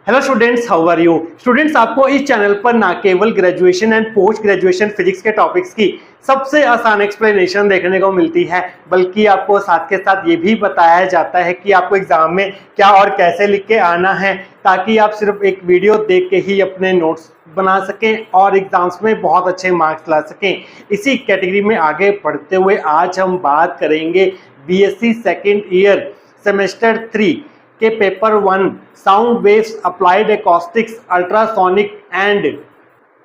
Hello students, how are you students. आपको इस channel पर ना केवल graduation and post graduation physics के टॉपिक्स की सबसे आसान एक्सप्लेनेशन देखने को मिलती है, बल्कि आपको साथ के साथ ये भी बताया जाता है कि आपको एग्जाम में क्या और कैसे लिख के आना है, ताकि आप सिर्फ एक वीडियो देख के ही अपने नोट्स बना सकें और एग्जाम्स में बहुत अच्छे मार्क्स ला सकें। इसी कैटेगरी में आगे बढ़ते हुए आज हम बात करेंगे बीएससी सेकेंड ईयर सेमेस्टर 3 के paper 1 sound waves applied acoustics ultrasonic and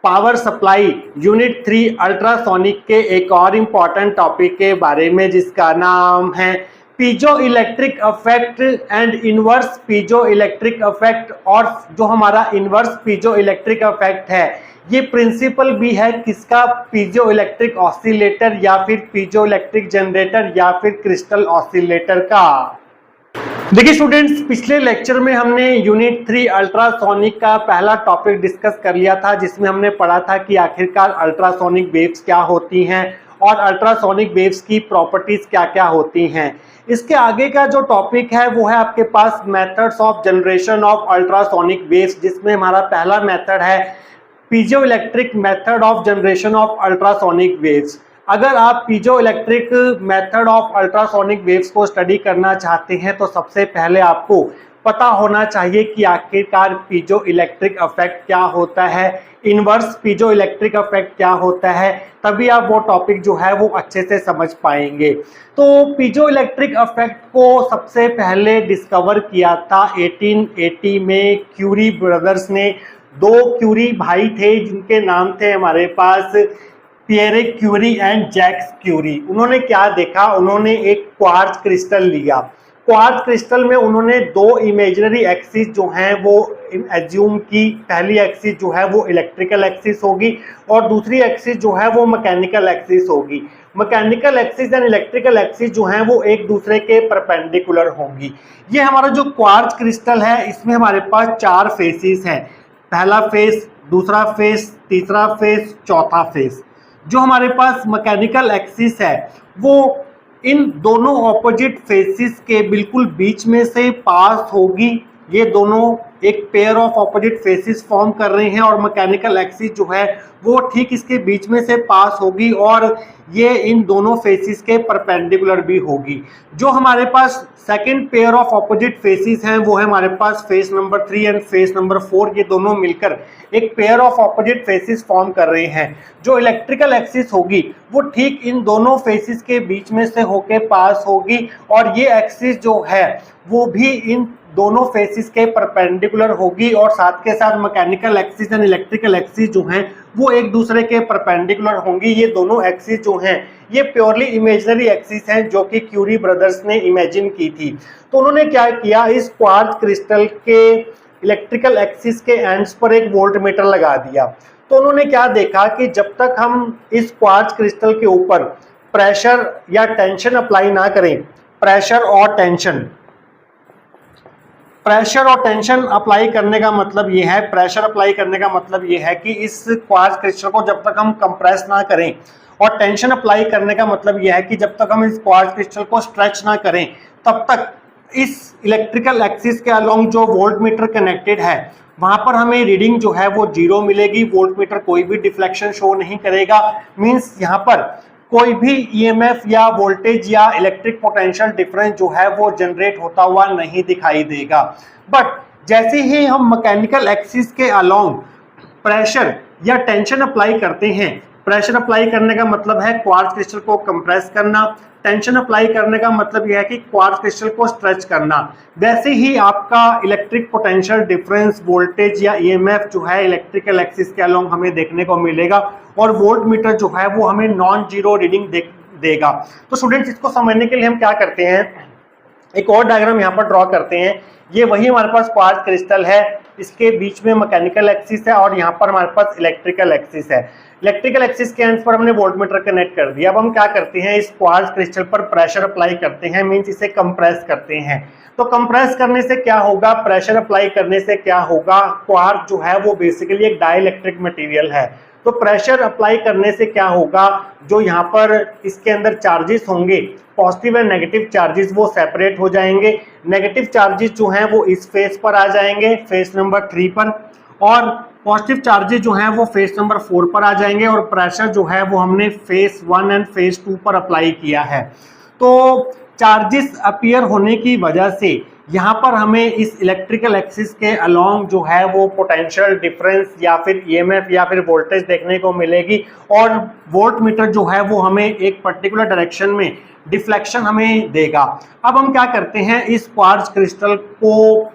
power supply unit 3 ultrasonic के एक और इम्पॉर्टेंट टॉपिक के बारे में, जिसका नाम है piezo electric effect and inverse piezo electric effect. और जो हमारा इनवर्स पीजो इलेक्ट्रिक इफेक्ट है, ये प्रिंसिपल भी है किसका? पीजो इलेक्ट्रिक ऑसिलेटर या फिर पीजो इलेक्ट्रिक जनरेटर या फिर क्रिस्टल ऑसिलेटर का। देखिए स्टूडेंट्स, पिछले लेक्चर में हमने यूनिट 3 अल्ट्रासोनिक का पहला टॉपिक डिस्कस कर लिया था, जिसमें हमने पढ़ा था कि आखिरकार अल्ट्रासोनिक वेव्स क्या होती हैं और अल्ट्रासोनिक वेव्स की प्रॉपर्टीज क्या क्या होती हैं। इसके आगे का जो टॉपिक है वो है आपके पास methods of generation of ultrasonic waves, जिसमें हमारा पहला मेथड है piezo electric method of generation of ultrasonic waves. अगर आप piezo electric method of ultrasonic waves को स्टडी करना चाहते हैं तो सबसे पहले आपको पता होना चाहिए कि आखिरकार पीजो इलेक्ट्रिक इफेक्ट क्या होता है, इनवर्स पीजो इलेक्ट्रिक इफेक्ट क्या होता है, तभी आप वो टॉपिक जो है वो अच्छे से समझ पाएंगे। तो पीजो इलेक्ट्रिक इफेक्ट को सबसे पहले डिस्कवर किया था 1880 में क्यूरी ब्रदर्स ने। दो क्यूरी भाई थे जिनके नाम थे हमारे पास Pierre Curie and Jacques Curie. उन्होंने क्या देखा? उन्होंने एक क्वार्ट्ज क्रिस्टल लिया। क्वार्ट्ज क्रिस्टल में उन्होंने दो इमेजिनरी एक्सिस जो हैं वो एज्यूम की। पहली एक्सिस जो है वो इलेक्ट्रिकल एक्सिस होगी और दूसरी एक्सिस जो है वो मैकेनिकल एक्सिस होगी। Mechanical axis and electrical axis जो हैं वो एक दूसरे के परपेंडिकुलर होंगी। ये हमारा जो क्वार्ट्ज क्रिस्टल है, इसमें हमारे पास 4 फेसेस हैं। पहला फेस, दूसरा फेस, तीसरा फेस, चौथा फेस। जो हमारे पास मैकेनिकल एक्सिस है वो इन दोनों ऑपोजिट फेसिस के बिल्कुल बीच में से पास होगी। ये दोनों एक pair of opposite faces form कर रहे हैं और मैकेनिकल एक्सिस जो है वो ठीक इसके बीच में से पास होगी और ये इन दोनों फेसिस के परपेंडिकुलर भी होगी। जो हमारे पास second pair of opposite faces हैं वो है हमारे पास face number 3 and face number 4। ये दोनों मिलकर एक pair of opposite faces form कर रहे हैं। जो इलेक्ट्रिकल एक्सिस होगी वो ठीक इन दोनों फेसिस के बीच में से होके पास होगी और ये एक्सिस जो है वो भी इन दोनों फेसिस के परपेंडिकुलर होगी और साथ के साथ mechanical axis and electrical axis जो हैं वो एक दूसरे के परपेंडिकुलर होंगी। ये दोनों एक्सिस जो हैं ये प्योरली इमेजिनरी एक्सिस हैं जो कि क्यूरी ब्रदर्स ने इमेजिन की थी। तो उन्होंने क्या किया, इस क्वार्ट्ज क्रिस्टल के इलेक्ट्रिकल एक्सिस के एंड्स पर एक वोल्टमीटर लगा दिया। तो उन्होंने क्या देखा कि जब तक हम इस क्वार्ट्ज क्रिस्टल के ऊपर प्रेशर या टेंशन अप्लाई ना करें, प्रेशर और टेंशन अप्लाई करने का मतलब ये है, प्रेशर अप्लाई करने का मतलब ये है कि इस क्वार्ट्ज क्रिस्टल को जब तक हम कंप्रेस ना करें, और टेंशन अप्लाई करने का मतलब ये है कि जब तक हम इस क्वार्ट्ज क्रिस्टल को स्ट्रेच ना करें तब तक इस इलेक्ट्रिकल एक्सिस के अलोंग जो वोल्टमीटर कनेक्टेड है वहां पर हमें रीडिंग जो है वो 0 मिलेगी। वोल्टमीटर कोई भी डिफ्लेक्शन शो नहीं करेगा। मींस यहाँ पर कोई भी ईएमएफ या वोल्टेज या इलेक्ट्रिक पोटेंशियल डिफरेंस जो है वो जनरेट होता हुआ नहीं दिखाई देगा। बट जैसे ही हम मैकेनिकल एक्सिस के अलोंग प्रेशर या टेंशन अप्लाई करते हैं, प्रेशर अप्लाई करने का मतलब है क्वार्ट्ज क्रिस्टल को कंप्रेस करना, टेंशन अप्लाई करने का मतलब यह है कि क्वार्ट्ज क्रिस्टल को स्ट्रेच करना, वैसे ही आपका इलेक्ट्रिक पोटेंशियल डिफरेंस, वोल्टेज या ईएमएफ जो है इलेक्ट्रिकल एक्सिस के अलोंग हमें देखने को मिलेगा और वोल्टमीटर जो है वो हमें नॉन जीरो रीडिंग देगा। तो स्टूडेंट्स, इसको समझने के लिए हम क्या करते हैं, एक और डायग्राम यहाँ पर ड्रॉ करते हैं। ये वही हमारे पास क्वार्ट्ज क्रिस्टल है, इसके बीच में मैकेनिकल एक्सिस है और यहाँ पर हमारे पास इलेक्ट्रिकल एक्सिस है। इलेक्ट्रिकल एक्सिस के एंड्स पर हमने वोल्टमीटर कनेक्ट कर दिया। अब हम क्या करते हैं, इस क्वार्ट्ज क्रिस्टल पर प्रेशर अप्लाई करते हैं, मींस इसे कंप्रेस करते हैं। तो कंप्रेस करने से क्या होगा, प्रेशर अप्लाई करने से क्या होगा, क्वार्ट्ज जो है वो बेसिकली एक डाइलेक्ट्रिक मटेरियल है। तो प्रेशर अप्लाई करने से क्या होगा, जो यहाँ पर इसके अंदर चार्जेस होंगे पॉजिटिव एंड नेगेटिव चार्जेस वो सेपरेट हो जाएंगे। नेगेटिव चार्जेस जो हैं वो इस फेस पर आ जाएंगे, फेस नंबर 3 पर, और पॉजिटिव चार्जेस जो हैं वो फेस नंबर 4 पर आ जाएंगे। और प्रेशर जो है वो हमने फेस 1 एंड फेस 2 पर अप्लाई किया है। तो चार्जेस अपीयर होने की वजह से यहाँ पर हमें इस इलेक्ट्रिकल एक्सिस के अलोंग जो है वो पोटेंशियल डिफरेंस या फिर ईएमएफ या फिर वोल्टेज देखने को मिलेगी। और वोल्ट मीटर जो है वो हमें एक पर्टिकुलर डायरेक्शन में डिफ्लेक्शन हमें देगा। अब हम क्या करते हैं, इस क्वार्ट्ज क्रिस्टल को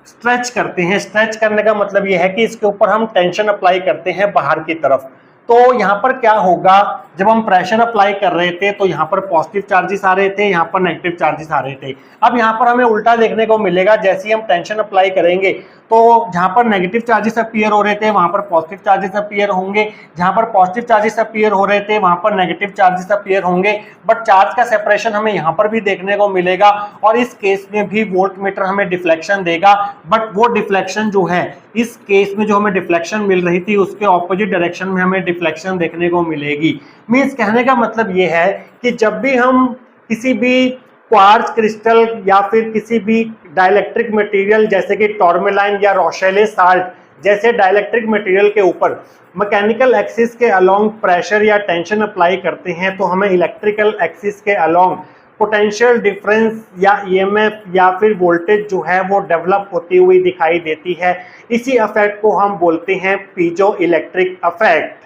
स्ट्रेच करते हैं। स्ट्रेच करने का मतलब यह है कि इसके ऊपर हम टेंशन अप्लाई करते हैं बाहर की तरफ। तो यहाँ पर क्या होगा, जब हम प्रेशर अप्लाई कर रहे थे तो यहाँ पर पॉजिटिव चार्जेस आ रहे थे, यहाँ पर नेगेटिव चार्जेस आ रहे थे। अब यहाँ पर हमें उल्टा देखने को मिलेगा, जैसे ही हम टेंशन अप्लाई करेंगे तो जहाँ पर नेगेटिव चार्जेस अपीयर हो रहे थे वहाँ पर पॉजिटिव चार्जेस अपीयर होंगे, जहाँ पर पॉजिटिव चार्जेस अपीयर हो रहे थे वहाँ पर नेगेटिव चार्जेस अपीयर होंगे। बट चार्ज का सेपरेशन हमें यहाँ पर भी देखने को मिलेगा और इस केस में भी वोल्ट मीटर हमें डिफ्लेक्शन देगा। बट वो डिफ्लेक्शन जो है, इस केस में जो हमें डिफ्लेक्शन मिल रही थी उसके ऑपोजिट डायरेक्शन में हमें डिफ्लेक्शन देखने को मिलेगी। मींस कहने का मतलब ये है कि जब भी हम किसी भी क्वार्ट्ज क्रिस्टल या फिर किसी भी डाइलेक्ट्रिक मटेरियल जैसे कि टॉर्मेलाइन या रोशेले साल्ट जैसे डाइलेक्ट्रिक मटेरियल के ऊपर मैकेनिकल एक्सिस के अलोंग प्रेशर या टेंशन अप्लाई करते हैं तो हमें इलेक्ट्रिकल एक्सिस के अलोंग पोटेंशियल डिफरेंस या ईएमएफ या फिर वोल्टेज जो है वो डेवलप होती हुई दिखाई देती है। इसी इफेक्ट को हम बोलते हैं पीजो इलेक्ट्रिक इफेक्ट।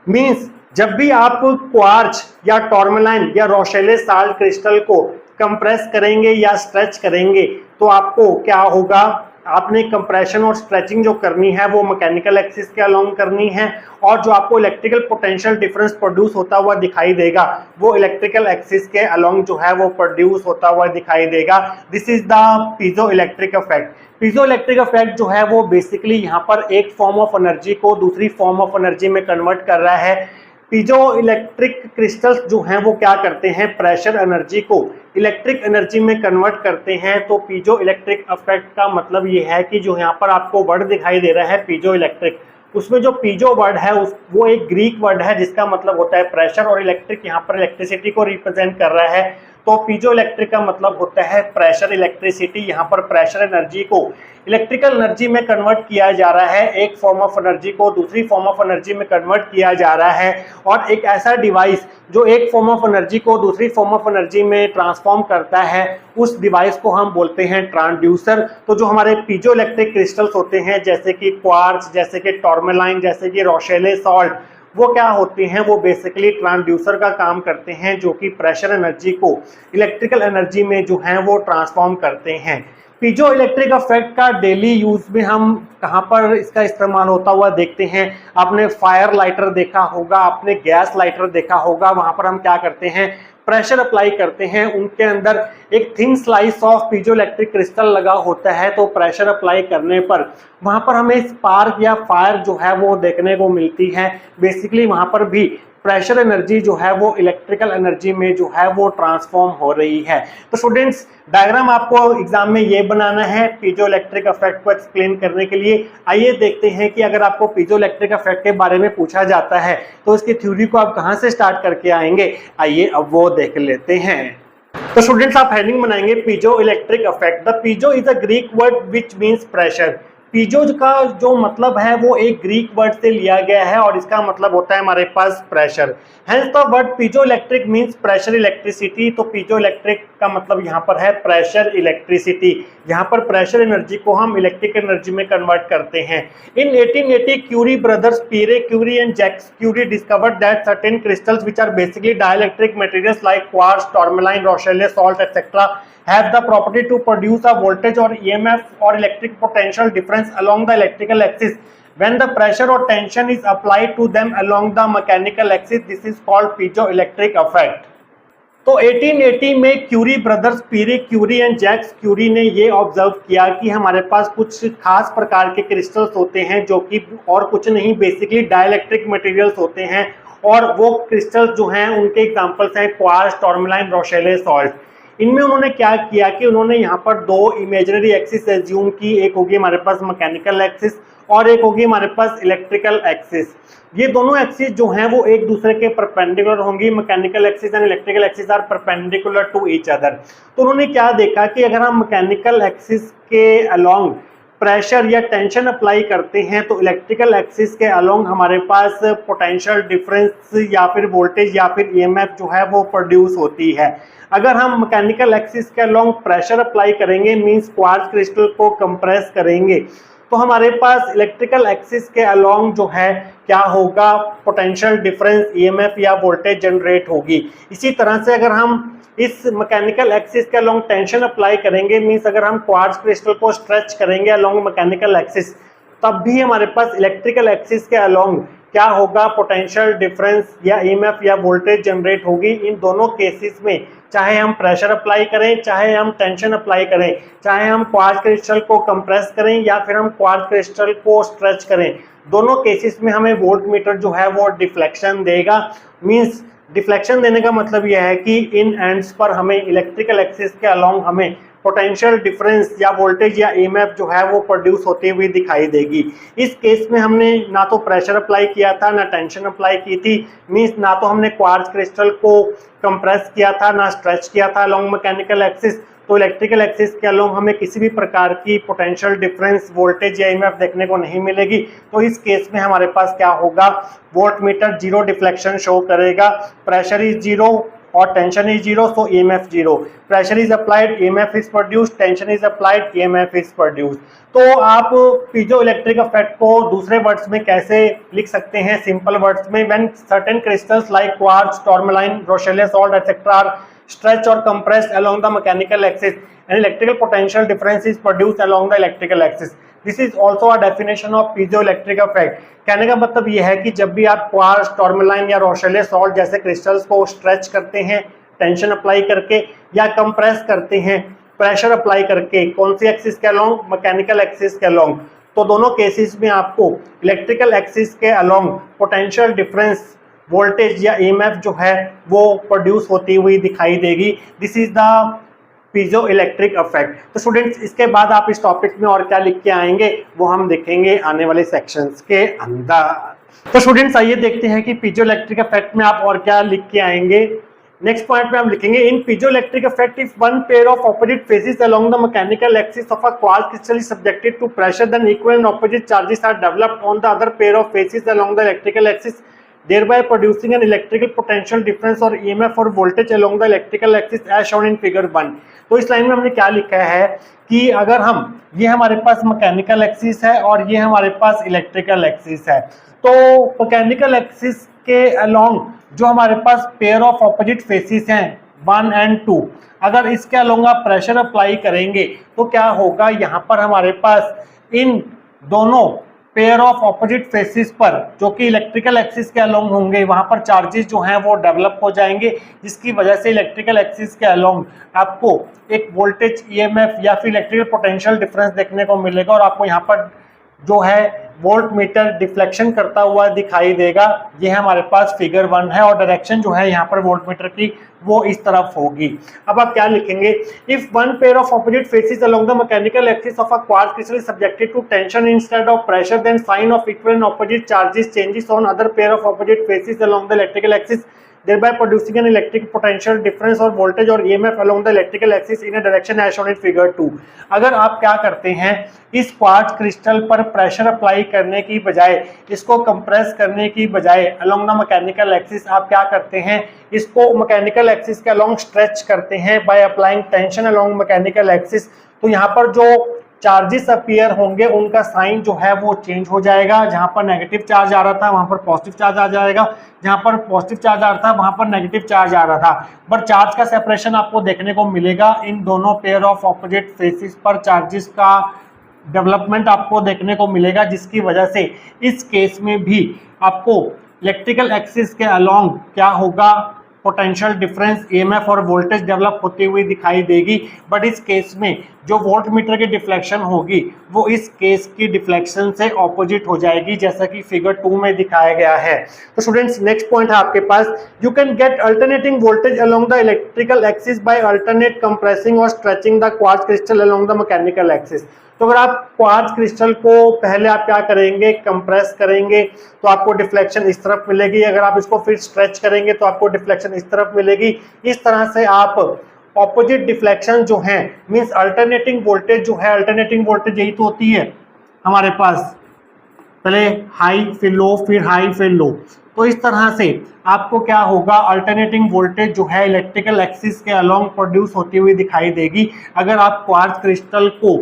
मींस जब भी आप क्वार्ट्ज या टॉर्मेलाइन या रोशेले साल्ट क्रिस्टल को कंप्रेस करेंगे या स्ट्रेच करेंगे तो आपको क्या होगा, आपने कंप्रेशन और स्ट्रेचिंग जो करनी है वो मैकेनिकल एक्सिस के अलोंग करनी है और जो आपको इलेक्ट्रिकल पोटेंशियल डिफरेंस प्रोड्यूस होता हुआ दिखाई देगा वो इलेक्ट्रिकल एक्सिस के अलोंग जो है वो प्रोड्यूस होता हुआ दिखाई देगा। This is the piezo electric effect. Piezo electric effect जो है वो बेसिकली यहाँ पर एक फॉर्म ऑफ एनर्जी को दूसरी फॉर्म ऑफ एनर्जी में कन्वर्ट कर रहा है। पीजो इलेक्ट्रिक क्रिस्टल्स जो हैं वो क्या करते हैं, प्रेशर एनर्जी को इलेक्ट्रिक एनर्जी में कन्वर्ट करते हैं। तो पीजो इलेक्ट्रिक इफेक्ट का मतलब ये है कि जो यहाँ पर आपको वर्ड दिखाई दे रहा है पीजो इलेक्ट्रिक, उसमें जो पीजो वर्ड है वो एक ग्रीक वर्ड है जिसका मतलब होता है प्रेशर, और इलेक्ट्रिक यहाँ पर इलेक्ट्रिसिटी को रिप्रेजेंट कर रहा है। तो पीजो इलेक्ट्रिक का मतलब होता है प्रेशर इलेक्ट्रिसिटी। यहाँ पर प्रेशर एनर्जी को इलेक्ट्रिकल एनर्जी में कन्वर्ट किया जा रहा है, एक फॉर्म ऑफ एनर्जी को दूसरी फॉर्म ऑफ एनर्जी में कन्वर्ट किया जा रहा है। और एक ऐसा डिवाइस जो एक फॉर्म ऑफ एनर्जी को दूसरी फॉर्म ऑफ एनर्जी में ट्रांसफॉर्म करता है उस डिवाइस को हम बोलते हैं ट्रांसड्यूसर। तो जो हमारे पीजो इलेक्ट्रिक क्रिस्टल्स होते हैं जैसे कि क्वार्ट्ज, जैसे कि टॉर्मेलाइन, जैसे कि रोशेले साल्ट, वो क्या होते हैं, वो बेसिकली ट्रांसड्यूसर का काम करते हैं जो कि प्रेशर एनर्जी को इलेक्ट्रिकल एनर्जी में जो है वो ट्रांसफॉर्म करते हैं। पीजो इलेक्ट्रिक इफेक्ट का डेली यूज में हम कहाँ पर इसका इस्तेमाल होता हुआ देखते हैं, आपने फायर लाइटर देखा होगा, आपने गैस लाइटर देखा होगा, वहां पर हम क्या करते हैं, प्रेशर अप्लाई करते हैं, उनके अंदर एक thin slice of piezo electric crystal लगा होता है। तो प्रेशर अप्लाई करने पर वहां पर हमें स्पार्क या फायर जो है वो देखने को मिलती है। बेसिकली वहां पर भी प्रेशर एनर्जी जो है वो इलेक्ट्रिकल एनर्जी में जो है वो ट्रांसफॉर्म हो रही है। तो स्टूडेंट्स, डायग्राम आपको एग्जाम में ये बनाना है पीजो इलेक्ट्रिक इफेक्ट को एक्सप्लेन करने के लिए। आइए देखते हैं कि अगर आपको पीजो इलेक्ट्रिक इफेक्ट के बारे में पूछा जाता है तो इसकी थ्योरी को आप कहां से स्टार्ट करके आएंगे, आइए अब वो देख लेते हैं। तो स्टूडेंट्स, आप हेडिंग बनाएंगे piezo electric effect. The piezo is a Greek word which means pressure. Piezo का जो मतलब है वो एक ग्रीक वर्ड से लिया गया है और इसका मतलब होता है हमारे पास pressure. Hence the word piezo electric means pressure electricity. तो पीजो इलेक्ट्रिक का मतलब यहाँ पर है प्रेशर इलेक्ट्रिसिटी। यहाँ पर प्रेशर एनर्जी को हम इलेक्ट्रिक एनर्जी में कन्वर्ट करते हैं। In 1880 Curie brothers Pierre Curie and Jacques Curie discovered that certain crystals which are basically dielectric materials like quartz, tourmaline, Rochelle salt etcetera have the property to produce a voltage or EMF or electric potential difference along the electrical axis when the pressure or tension is applied to them along the mechanical axis. This is called piezoelectric effect. तो 1880 में Curie brothers Pierre Curie and Jacques Curie ने ये observe किया कि हमारे पास कुछ खास प्रकार के क्रिस्टल्स होते हैं जो कि और कुछ नहीं, बेसिकली डाइलेक्ट्रिक मटेरियल्स होते हैं। और वो क्रिस्टल्स जो हैं उनके एग्जांपल्स हैं क्वार्ट्ज, टॉर्मेलाइन, रोशेले साल्ट। इनमें उन्होंने क्या किया कि उन्होंने यहाँ पर दो इमेजिनरी एक्सिस एज्यूम की, एक होगी हमारे पास मैकेनिकल एक्सिस और एक होगी हमारे पास इलेक्ट्रिकल एक्सिस। ये दोनों एक्सिस जो हैं वो एक दूसरे के परपेंडिकुलर होंगी। Mechanical axis and electrical axis are perpendicular to each other. तो उन्होंने क्या देखा कि अगर हम मैकेनिकल एक्सिस के अलोंग प्रेशर या टेंशन अप्लाई करते हैं तो इलेक्ट्रिकल एक्सिस के अलोंग हमारे पास पोटेंशियल डिफरेंस या फिर वोल्टेज या फिर ईएमएफ जो है वो प्रोड्यूस होती है। अगर हम मैकेनिकल एक्सिस के अलोंग प्रेशर अप्लाई करेंगे मींस क्वार्ट्ज क्रिस्टल को कंप्रेस करेंगे तो हमारे पास इलेक्ट्रिकल एक्सिस के अलोंग जो है क्या होगा, पोटेंशियल डिफरेंस ईएमएफ या वोल्टेज जनरेट होगी। इसी तरह से अगर हम इस मैकेनिकल एक्सिस के अलोंग टेंशन अप्लाई करेंगे मींस अगर हम क्वार्ट्ज क्रिस्टल को स्ट्रेच करेंगे अलोंग मैकेनिकल एक्सिस तब भी हमारे पास इलेक्ट्रिकल एक्सिस के अलोंग क्या होगा, पोटेंशियल डिफरेंस या ईएमएफ या वोल्टेज जनरेट होगी। इन दोनों केसेस में चाहे हम प्रेशर अप्लाई करें, चाहे हम टेंशन अप्लाई करें, चाहे हम क्वार्ट्ज क्रिस्टल को कंप्रेस करें या फिर हम क्वार्ट्ज क्रिस्टल को स्ट्रेच करें, दोनों केसेस में हमें वोल्ट मीटर जो है वो डिफ्लेक्शन देगा। मींस डिफ्लेक्शन देने का मतलब यह है कि इन एंड्स पर हमें इलेक्ट्रिकल एक्सिस के अलोंग हमें पोटेंशियल डिफरेंस या वोल्टेज या ईएमएफ जो है वो प्रोड्यूस होती हुई दिखाई देगी। इस केस में हमने ना तो प्रेशर अप्लाई किया था ना टेंशन अप्लाई की थी, मींस ना तो हमने क्वार्ट्ज क्रिस्टल को कंप्रेस किया था ना स्ट्रेच किया था अलोंग मैकेनिकल एक्सिस। तो इलेक्ट्रिकल एक्सिस के अलोंग हमें किसी भी प्रकार की पोटेंशियल डिफरेंस, वोल्टेज या ईएमएफ देखने को नहीं मिलेगी। तो इस केस में हमारे पास क्या होगा, volt meter zero deflection show करेगा। प्रेशर इज जीरो और tension is zero, so EMF zero. Pressure is applied, EMF is produced, tension is applied, EMF is produced. तो आप पीजो इलेक्ट्रिक इफेक्ट को दूसरे वर्ड्स में कैसे लिख सकते हैं, सिंपल वर्ड्स में, when certain crystals like quartz, tourmaline, Rochelle salt etcetera are stretched or compressed along the mechanical axis and electrical potential difference is produced along the electrical axis. This is also a definition of piezoelectric effect. कहने का मतलब यह है कि जब भी आप quartz, टूरमैलाइन या रोचेले सॉल्ट जैसे क्रिस्टल्स को स्ट्रेच करते हैं टेंशन अप्लाई करके या कंप्रेस करते हैं प्रेशर अप्लाई करके, कौन सी एक्सिस के अलोंग, मैकेनिकल एक्सिस के अलोंग, तो दोनों केसेस में आपको इलेक्ट्रिकल एक्सिस के अलोंग पोटेंशियल डिफरेंस, वोल्टेज या ईएमएफ जो है वो प्रोड्यूस होती हुई दिखाई देगी। This is the piezo electric effect. तो स्टूडेंट्स इसके बाद आप इस टॉपिक में और क्या लिख के आएंगे वो हम देखेंगे आने वाले सेक्शंस के अंदर। तो स्टूडेंट्स आइए देखते हैं कि पीजो इलेक्ट्रिक इफेक्ट में आप और क्या लिख के आएंगे। नेक्स्ट पॉइंट में हम लिखेंगे in piezo electric effect if one pair of opposite faces along the mechanical axis of a quartz crystal is subjected to pressure then equal and opposite charges are developed on the other pair of faces along the electrical axis thereby producing an electrical potential difference or EMF or voltage along the electrical axis as shown in figure 1। तो इस line में हमने क्या लिखा है कि अगर हम, ये हमारे पास मैकेनिकल एक्सिस है और ये हमारे पास इलेक्ट्रिकल एक्सिस है, तो मैकेनिकल एक्सिस के अलोंग जो हमारे पास पेयर ऑफ ऑपोजिट फेसिस हैं 1 and 2, अगर इसके अलोंग आप प्रेशर अप्लाई करेंगे तो क्या होगा, यहाँ पर हमारे पास इन दोनों पेयर ऑफ ऑपोजिट फेसिस पर जो कि इलेक्ट्रिकल एक्सिस के अलोंग होंगे वहां पर चार्जेस जो हैं वो डेवलप हो जाएंगे, जिसकी वजह से इलेक्ट्रिकल एक्सिस के अलोंग आपको एक वोल्टेज, ईएमएफ या फिर इलेक्ट्रिकल पोटेंशियल डिफरेंस देखने को मिलेगा और आपको यहाँ पर जो है वोल्ट मीटर डिफ्लेक्शन करता हुआ दिखाई देगा। ये है हमारे पास फिगर 1 है और डायरेक्शन जो है यहाँ पर वोल्ट मीटर की वो इस तरफ होगी। अब आप क्या लिखेंगे, if one pair of opposite faces along the mechanical axis of a quartz crystal is subjected to tension instead of pressure then sign of equal and opposite charges changes on other pair of opposite faces along the electrical axis thereby producing an electric potential difference or voltage or EMF along the electrical axis in a direction as shown in figure 2। अगर आप क्या करते हैं, इस quartz crystal पर pressure apply करने की बजाय, इसको कंप्रेस करने की बजाय along the mechanical axis आप क्या करते हैं, इसको मैकेनिकल एक्सिस के along स्ट्रेच करते हैं by applying tension along mechanical axis। तो यहाँ पर जो चार्जेस अपीयर होंगे उनका साइन जो है वो चेंज हो जाएगा। जहां पर नेगेटिव चार्ज आ रहा था वहां पर पॉजिटिव चार्ज आ जाएगा, जहां पर पॉजिटिव चार्ज आ रहा था वहां पर नेगेटिव चार्ज आ रहा था। पर चार्ज का सेपरेशन आपको देखने को मिलेगा इन दोनों पेयर ऑफ ऑपोजिट फेसिस पर, चार्जेस का डेवलपमेंट आपको देखने को मिलेगा, जिसकी वजह से इस केस में भी आपको इलेक्ट्रिकल एक्सिस के अलोंग क्या होगा, पोटेंशियल डिफरेंस, ईएमएफ और वोल्टेज डेवलप होती हुई दिखाई देगी। बट इस केस में जो वोल्ट मीटर की डिफ्लेक्शन होगी वो इस केस की डिफ्लेक्शन से ऑपोजिट हो जाएगी, जैसा कि फिगर 2 में दिखाया गया है। तो स्टूडेंट्स नेक्स्ट पॉइंट है आपके पास, you can get alternating voltage along the electrical axis by alternate compressing और stretching the quartz crystal along the mechanical axis. तो अगर आप क्वार्ट्ज क्रिस्टल को पहले आप क्या करेंगे, कंप्रेस करेंगे तो आपको डिफ्लेक्शन इस तरफ मिलेगी, अगर आप इसको फिर स्ट्रेच करेंगे तो आपको डिफ्लेक्शन इस तरफ मिलेगी। इस तरह से आप ऑपोजिट डिफ्लेक्शन जो है, मींस अल्टरनेटिंग वोल्टेज जो है, अल्टरनेटिंग वोल्टेज यही तो होती है हमारे पास, पहले हाई फिर लो फिर हाई फिर लो। तो इस तरह से आपको क्या होगा, अल्टरनेटिंग वोल्टेज जो है इलेक्ट्रिकल एक्सिस के अलोंग प्रोड्यूस होती हुई दिखाई देगी। अगर आप क्वार्ट्ज क्रिस्टल को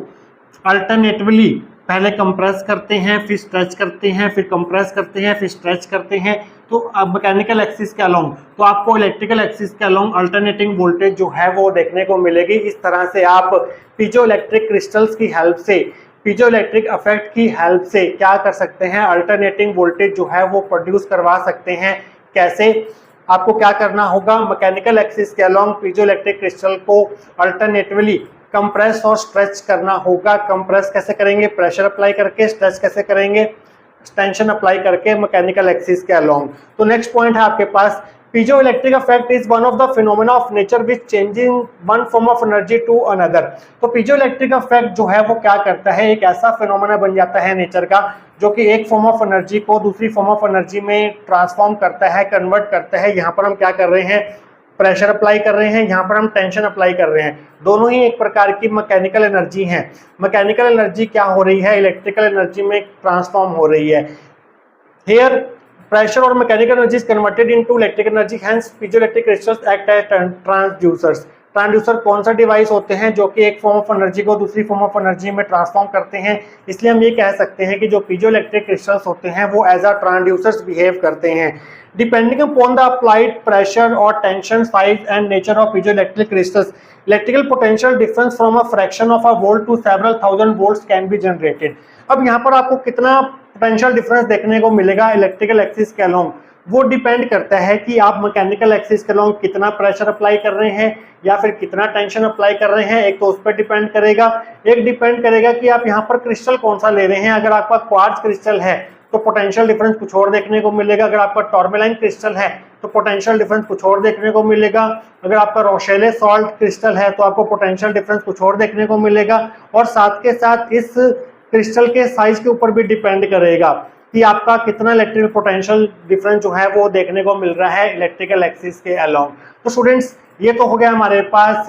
अल्टरनेटिवली पहले कंप्रेस करते हैं, फिर स्ट्रेच करते हैं, फिर कंप्रेस करते हैं, फिर स्ट्रेच करते हैं, तो अब मैकेनिकल एक्सिस के अलोंग, तो आपको इलेक्ट्रिकल एक्सिस के अलोंग अल्टरनेटिंग वोल्टेज जो है वो देखने को मिलेगी। इस तरह से आप पीजो इलेक्ट्रिक क्रिस्टल्स की हेल्प से, पीजो इलेक्ट्रिक इफेक्ट की हेल्प से क्या कर सकते हैं, अल्टरनेटिंग वोल्टेज जो है वो प्रोड्यूस करवा सकते हैं। कैसे? आपको क्या करना होगा, मैकेनिकल एक्सिस के अलोंग पीजो इलेक्ट्रिक क्रिस्टल को अल्टरनेटिवली कंप्रेस और स्ट्रेच करना होगा। कंप्रेस कैसे करेंगे, प्रेशर अप्लाई करके, स्ट्रेच कैसे करेंगे, टेंशन अप्लाई करके मैकेनिकल एक्सिस के अलोंग। तो नेक्स्ट पॉइंट है आपके पास, piezoelectric effect is one of the phenomena of nature which changing one form of energy to another। तो piezoelectric effect जो है वो क्या करता है, एक ऐसा फिनोमेना बन जाता है नेचर का जो कि एक फॉर्म ऑफ एनर्जी को दूसरी फॉर्म ऑफ एनर्जी में ट्रांसफॉर्म करता है, कन्वर्ट करता है। यहाँ पर हम क्या कर रहे हैं, प्रेशर अप्लाई कर रहे हैं, यहाँ पर हम टेंशन अप्लाई कर रहे हैं। दोनों ही एक प्रकार की मैकेनिकल एनर्जी हैं। मैकेनिकल एनर्जी क्या हो रही है, इलेक्ट्रिकल एनर्जी में ट्रांसफॉर्म हो रही है। Here pressure or mechanical energy is converted into electric energy, hence piezoelectric crystals act as transducers। Transducer कौन सा डिवाइस होते हैं जो कि एक फॉर्म ऑफ एनर्जी को दूसरी फॉर्म ऑफ एनर्जी में ट्रांसफॉर्म करते हैं। इसलिए हम ये कह सकते हैं कि जो पीजोइलेक्ट्रिक क्रिस्टल्स होते हैं वो एज अ ट्रांसड्यूसर्स बिहेव करते हैं। Depending upon the applied pressure और tension, size and nature of piezoelectric crystals, electrical potential difference from a fraction of a volt to several thousand volts can be generated. अब यहाँ पर आपको कितना potential difference देखने को मिलेगा इलेक्ट्रिकल एक्सिस के अलोंग, वो डिपेंड करता है कि आप मैकेनिकल एक्सिस के अलोंग कितना प्रेशर अप्लाई कर रहे हैं या फिर कितना टेंशन अप्लाई कर रहे हैं। एक तो उस पर डिपेंड करेगा, एक डिपेंड करेगा कि आप यहाँ पर क्रिस्टल कौन सा ले रहे हैं। अगर आपका क्वार्ट्ज क्रिस्टल है तो पोटेंशियल डिफरेंस कुछ और देखने को मिलेगा, अगर आपका टॉर्मेलाइन क्रिस्टल है तो पोटेंशियल डिफरेंस कुछ और देखने को मिलेगा, अगर आपका रोशेले सॉल्ट क्रिस्टल है तो आपको पोटेंशियल डिफरेंस कुछ और देखने को मिलेगा। और साथ के साथ इस क्रिस्टल के साइज के ऊपर भी डिपेंड करेगा कि आपका कितना इलेक्ट्रिकल पोटेंशियल डिफरेंस जो है वो देखने को मिल रहा है इलेक्ट्रिकल एक्सिस के अलोंग। तो स्टूडेंट्स ये तो हो गया हमारे पास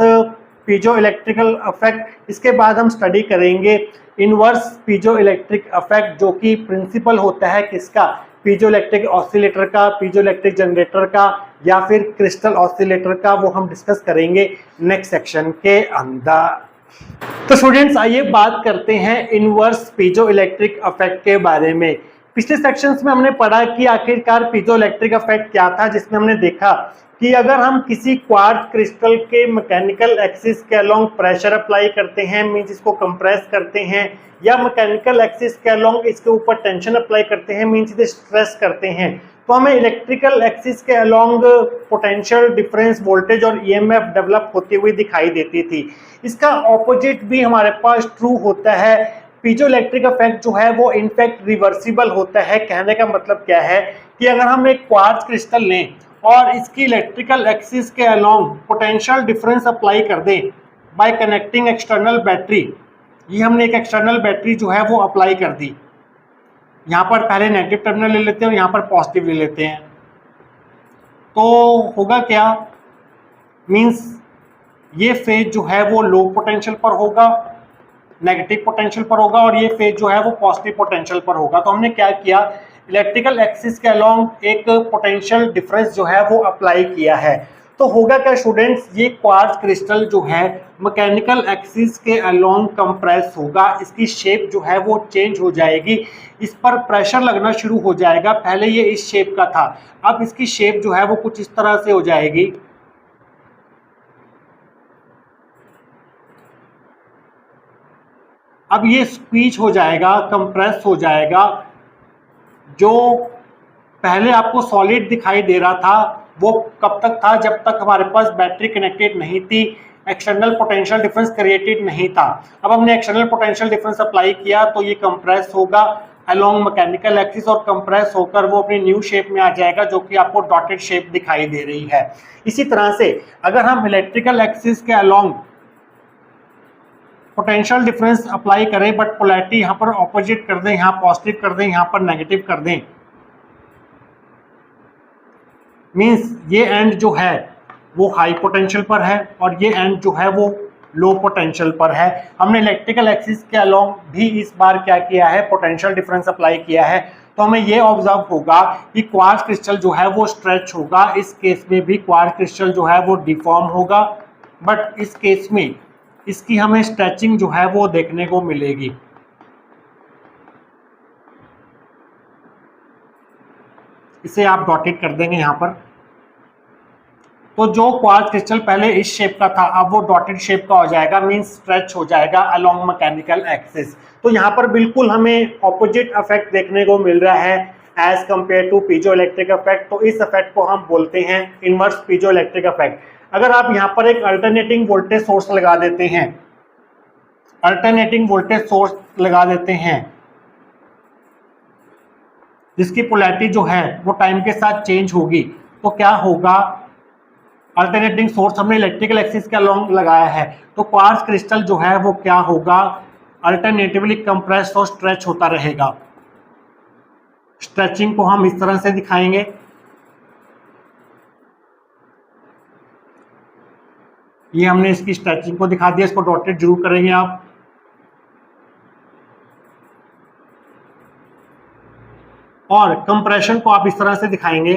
पीजो इलेक्ट्रिकल इफेक्ट। इसके बाद हम स्टडी करेंगे इनवर्स पीजो इलेक्ट्रिक इफेक्ट, जो कि प्रिंसिपल होता है किसका, पीजो इलेक्ट्रिक ऑसिलेटर का, पीजो इलेक्ट्रिक जनरेटर का या फिर क्रिस्टल ऑसिलेटर का। वो हम डिस्कस करेंगे नेक्स्ट सेक्शन के अंदर। तो स्टूडेंट्स आइए बात करते हैं इनवर्स पीजो इलेक्ट्रिक इफेक्ट के बारे में। पिछले सेक्शंस में हमने पढ़ा कि आखिरकार पीजो इलेक्ट्रिक इफेक्ट क्या था, जिसमें हमने देखा कि अगर हम किसी क्वार्ट्ज क्रिस्टल के मैकेनिकल एक्सिस के अलोंग प्रेशर अप्लाई करते हैं, मींस इसको कंप्रेस करते हैं, या मैकेनिकल एक्सिस के अलोंग इसके ऊपर टेंशन अप्लाई करते हैं, मींस इसे स्ट्रेस करते हैं, तो हमें इलेक्ट्रिकल एक्सिस के अलोंग पोटेंशियल डिफरेंस, वोल्टेज और ईएमएफ डेवलप होती हुई दिखाई देती थी। इसका ऑपोजिट भी हमारे पास ट्रू होता है। पीजो इलेक्ट्रिक इफेक्ट जो है वो इनफैक्ट रिवर्सिबल होता है। कहने का मतलब क्या है कि अगर हम एक क्वार्ट्ज क्रिस्टल लें और इसकी इलेक्ट्रिकल एक्सिस के अलोंग पोटेंशियल डिफरेंस अप्लाई कर दें बाय कनेक्टिंग एक्सटर्नल बैटरी, ये हमने एक एक्सटर्नल बैटरी जो है वो अप्लाई कर दी, यहाँ पर पहले नेगेटिव टर्मिनल ले लेते हैं और यहाँ पर पॉजिटिव ले लेते हैं, तो होगा क्या, मींस ये फेज जो है वो लो पोटेंशियल पर होगा, नेगेटिव पोटेंशियल पर होगा, और ये फेज जो है वो पॉजिटिव पोटेंशियल पर होगा। तो हमने क्या किया, इलेक्ट्रिकल एक्सिस के अलोंग एक पोटेंशियल डिफरेंस जो है वो अप्लाई किया है। तो होगा क्या स्टूडेंट्स, ये क्वार्ट्ज क्रिस्टल जो है मैकेनिकल एक्सिस के अलोंग कंप्रेस होगा, इसकी शेप जो है वो चेंज हो जाएगी, इस पर प्रेशर लगना शुरू हो जाएगा। पहले ये इस शेप का था, अब इसकी शेप जो है वो कुछ इस तरह से हो जाएगी। अब ये स्क्वीज हो जाएगा, कंप्रेस हो जाएगा। जो पहले आपको सॉलिड दिखाई दे रहा था वो कब तक था, जब तक हमारे पास बैटरी कनेक्टेड नहीं थी, एक्सटर्नल पोटेंशियल डिफरेंस क्रिएटेड नहीं था। अब हमने एक्सटर्नल पोटेंशियल डिफरेंस अप्लाई किया तो ये कंप्रेस होगा अलोंग मैकेनिकल एक्सिस और कंप्रेस होकर वो अपनी न्यू शेप में आ जाएगा, जो कि आपको डॉटेड शेप दिखाई दे रही है। इसी तरह से अगर हम इलेक्ट्रिकल एक्सिस के अलोंग पोटेंशियल डिफरेंस अप्लाई करें बट पोलैरिटी यहाँ पर ऑपोजिट कर दें, यहाँ पॉजिटिव कर दें, यहाँ पर नेगेटिव कर दें, मींस ये एंड जो है वो हाई पोटेंशियल पर है और ये एंड जो है वो लो पोटेंशियल पर है। हमने इलेक्ट्रिकल एक्सिस के अलोंग भी इस बार क्या किया है, पोटेंशियल डिफरेंस अप्लाई किया है। तो हमें ये ऑब्जर्व होगा कि क्वार्ट्ज क्रिस्टल जो है वो स्ट्रेच होगा, इस केस में भी क्वार्ट्ज क्रिस्टल जो है वो डिफॉर्म होगा, बट इस केस में इसकी हमें स्ट्रेचिंग जो है वो देखने को मिलेगी। इसे आप डॉटेड कर देंगे यहाँ पर। तो जो क्वार्ट्ज क्रिस्टल पहले इस शेप का था अब वो डॉटेड शेप का हो जाएगा, मींस स्ट्रेच हो जाएगा अलोंग मैकेनिकल एक्सिस। तो यहाँ पर बिल्कुल हमें ऑपोजिट इफेक्ट देखने को मिल रहा है as compare to piezo electric effect. तो इस इफेक्ट को हम बोलते हैं इनवर्स पीजो इलेक्ट्रिक इफेक्ट। अगर आप यहाँ पर एक अल्टरनेटिंग वोल्टेज सोर्स लगा देते हैं, अल्टरनेटिंग वोल्टेज सोर्स लगा देते हैं जिसकी पोलैरिटी जो है वो टाइम के साथ चेंज होगी, तो क्या होगा, अल्टरनेटिंग सोर्स हमने इलेक्ट्रिकल एक्सिस के अलोंग लगाया है, तो क्वार्ट्ज क्रिस्टल जो है वो क्या होगा, अल्टरनेटिवली कंप्रेस और स्ट्रेच होता रहेगा। स्ट्रेचिंग को हम इस तरह से दिखाएंगे, ये हमने इसकी स्ट्रेचिंग को दिखा दिया, इसको डॉटेड जरूर करेंगे आप। और कंप्रेशन को आप इस तरह से दिखाएंगे,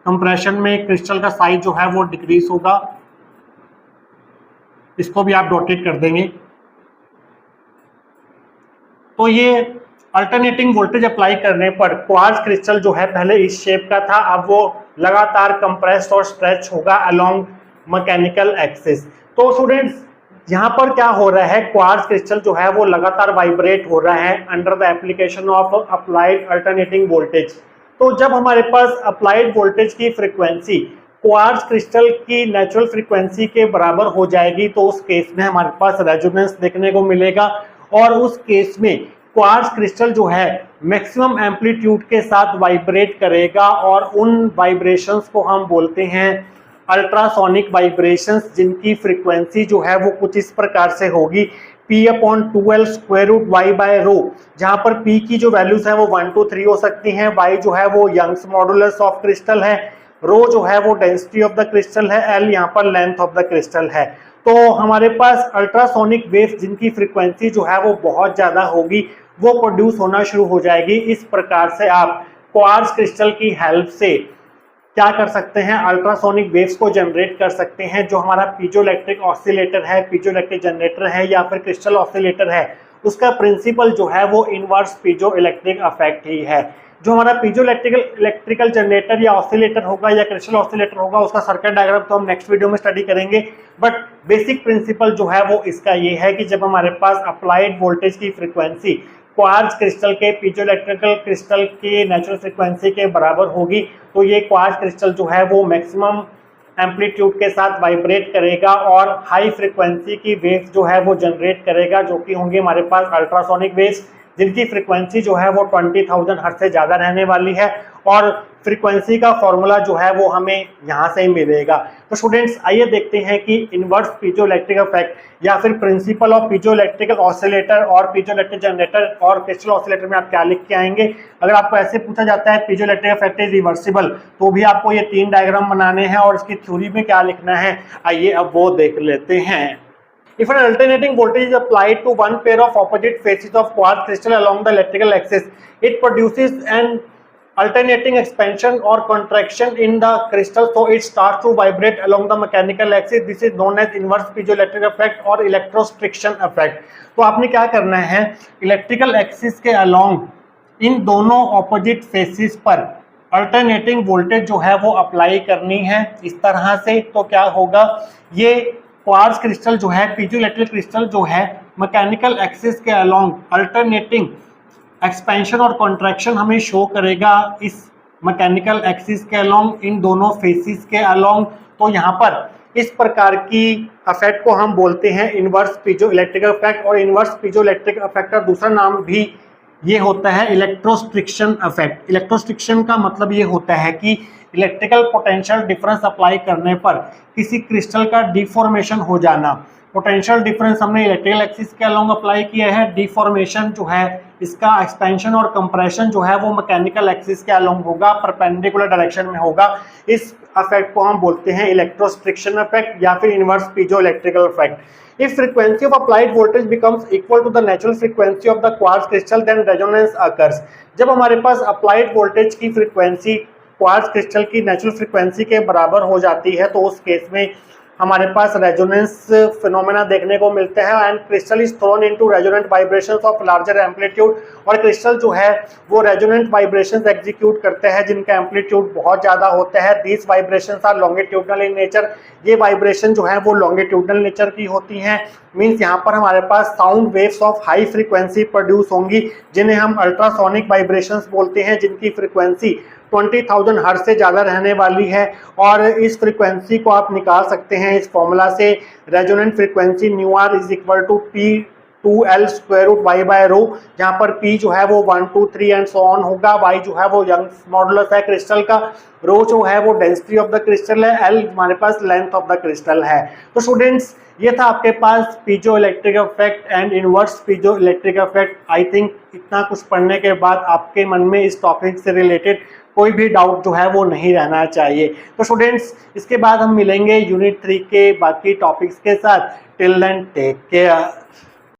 कंप्रेशन में क्रिस्टल का साइज जो है वो डिक्रीज होगा, इसको भी आप डॉटेड कर देंगे। तो ये अल्टरनेटिंग वोल्टेज अप्लाई करने पर क्वार्ट्ज क्रिस्टल जो है पहले इस शेप का था, अब वो लगातार कंप्रेस और स्ट्रेच होगा अलोंग मैकेनिकल एक्सिस। तो स्टूडेंट्स यहाँ पर क्या हो रहा है, क्वार्ट्ज क्रिस्टल जो है वो लगातार वाइब्रेट हो रहा है under the application of applied alternating voltage. तो जब हमारे पास अप्लाइड वोल्टेज की फ्रीक्वेंसी क्वार्ट्ज क्रिस्टल की नेचुरल फ्रीक्वेंसी के बराबर हो जाएगी तो उस केस में हमारे पास रेजोनेंस देखने को मिलेगा, और उस केस में क्वार्ट्ज क्रिस्टल जो है मैक्सिमम एम्पलीट्यूड के साथ वाइब्रेट करेगा, और उन वाइब्रेशंस को हम बोलते हैं अल्ट्रासोनिक वाइब्रेशंस, जिनकी फ्रीक्वेंसी जो है वो कुछ इस प्रकार से होगी P/2L√y/ρ, जहां पर P की जो वैल्यूज है वो 1 to 3 हो सकती हैं, Y जो है वो यंग्स मॉडुलस ऑफ क्रिस्टल है, ρ जो है वो डेंसिटी ऑफ द क्रिस्टल है, L यहाँ पर लेंथ ऑफ द क्रिस्टल है। तो हमारे पास अल्ट्रासोनिक वेव्स जिनकी फ्रीक्वेंसी जो है वो बहुत ज्यादा होगी वो प्रोड्यूस होना शुरू हो जाएगी। इस प्रकार से आप क्वार्ट्ज क्रिस्टल की हेल्प से क्या कर सकते हैं, अल्ट्रासोनिक वेव्स को जनरेट कर सकते हैं। जो हमारा पीजोइलेक्ट्रिक ऑसिलेटर है, पीजोइलेक्ट्रिक जनरेटर है या फिर क्रिस्टल ऑसिलेटर है, उसका प्रिंसिपल जो है वो इनवर्स पीजो इलेक्ट्रिक इफेक्ट ही है। जो हमारा पीजोइलेक्ट्रिकल जनरेटर या ऑसिलेटर होगा या क्रिस्टल ऑसिलेटर होगा, उसका सर्किट डायग्राम तो हम नेक्स्ट वीडियो में स्टडी करेंगे, बट बेसिक प्रिंसिपल जो है वो इसका ये है कि जब हमारे पास अप्लाइड वोल्टेज की फ्रीक्वेंसी क्वार्ट्ज क्रिस्टल के पीजोइलेक्ट्रिकल क्रिस्टल के नेचुरल फ्रीक्वेंसी के बराबर होगी, तो ये क्वार्ट्ज क्रिस्टल जो है वो मैक्सिमम एम्पलीट्यूड के साथ वाइब्रेट करेगा और हाई फ्रीक्वेंसी की वेव्स जो है वो जनरेट करेगा, जो कि होंगे हमारे पास अल्ट्रासोनिक वेव्स, जिनकी फ्रीक्वेंसी जो है वो 20,000 हर्ट्ज से ज़्यादा रहने वाली है, और फ्रीक्वेंसी का फॉर्मूला जो है वो हमें यहाँ से मिलेगा। तो स्टूडेंट्स आइए देखते हैं कि इनवर्स पीजोइलेक्ट्रिक इफेक्ट या फिर प्रिंसिपल ऑफ पीजोइलेक्ट्रिकल ऑसिलेटर और पीजोइलेक्ट्रिक जनरेटर और क्रिस्टल ऑसिलेटर में आप क्या लिख के आएंगे। अगर आपको ऐसे पूछा जाता है पीजोइलेक्ट्रिक इफेक्ट इज रिवर्सिबल, तो भी आपको ये 3 डायग्राम बनाने हैं और इसकी थ्योरी में क्या लिखना है, आइए अब वो देख लेते हैं। If an alternating voltage is applied to one pair of opposite faces of quartz crystal along the electrical axis, it produces an alternating expansion or contraction in the crystal, so it starts to vibrate along the mechanical axis. This is known as inverse piezoelectric effect or electrostriction effect. तो आपने क्या करना है, electrical axis के along इन दोनों opposite faces पर alternating voltage जो है वो अप्लाई करनी है इस तरह से। तो क्या होगा, ये क्वार्ट्ज क्रिस्टल जो है, पीजोइलेक्ट्रिक क्रिस्टल जो है, मैकेनिकल एक्सिस के अलोंग अल्टरनेटिंग एक्सपेंशन और कॉन्ट्रैक्शन हमें शो करेगा इस मैकेनिकल एक्सिस के अलोंग, इन दोनों फेसिस के अलोंग। तो यहाँ पर इस प्रकार की इफेक्ट को हम बोलते हैं इनवर्स पीजोइलेक्ट्रिक इफेक्ट, और इनवर्स पीजोइलेक्ट्रिक इफेक्ट का दूसरा नाम भी ये होता है इलेक्ट्रोस्ट्रिक्शन इफेक्ट। इलेक्ट्रोस्ट्रिक्शन का मतलब ये होता है कि इलेक्ट्रिकल पोटेंशियल डिफरेंस अप्लाई करने पर किसी क्रिस्टल का डिफॉर्मेशन हो जाना, पोटेंशियल डिफरेंस हमने इलेक्ट्रिकल एक्सिस के अलोंग अप्लाई किया है। डिफॉर्मेशन जो है इसका एक्सपेंशन और कंप्रेशन जो है वो मैकेनिकल एक्सिस के अलोंग होगा, परपेंडिकुलर डायरेक्शन में होगा। इस इफेक्ट को हम बोलते हैं इलेक्ट्रोस्ट्रिक्शन इफेक्ट या फिर inverse piezo electrical effect. If frequency of applied voltage becomes equal to the natural frequency of the quartz crystal then resonance occurs. जब हमारे पास अप्लाइड वोल्टेज की फ्रीक्वेंसी क्वार्ट्ज क्रिस्टल की नेचुरल फ्रीक्वेंसी के बराबर हो जाती है तो उस केस में हमारे पास रेजोनेंस फिनोमेना देखने को मिलते हैं and crystal is throne into resonant vibrations of larger amplitude. और क्रिस्टल जो है वो रेजोनेंट वाइब्रेशंस एग्जीक्यूट करते हैं जिनका एम्पलीट्यूड बहुत ज़्यादा होता है। These vibrations are longitudinal in nature. ये वाइब्रेशन जो है वो लॉन्गिट्यूडनल नेचर की होती हैं। मीन्स यहाँ पर हमारे पास sound waves of high frequency produce होंगी जिन्हें हम अल्ट्रासोनिक वाइब्रेशंस बोलते हैं, जिनकी फ्रीक्वेंसी 20,000 हर्ट्ज से ज़्यादा रहने वाली है। और इस फ्रीक्वेंसी को आप निकाल सकते हैं इस फॉर्मूला से, resonant frequency nu R is equal to P2L square root Y by rho, जहाँ पर P जो है वो 1 2 3 एंड सो ऑन होगा, Y जो है वो यंग्स मॉडुलस है क्रिस्टल का, रो जो है वो डेंसिटी ऑफ द क्रिस्टल है, L हमारे पास लेंथ ऑफ द क्रिस्टल है। तो स्टूडेंट्स ये था आपके पास piezo electric effect and inverse piezo electric effect. I think इतना कुछ पढ़ने के बाद आपके मन में इस टॉपिक से रिलेटेड कोई भी डाउट जो है वो नहीं रहना चाहिए। तो स्टूडेंट्स इसके बाद हम मिलेंगे यूनिट 3 के बाकी टॉपिक्स के साथ। Till then take care.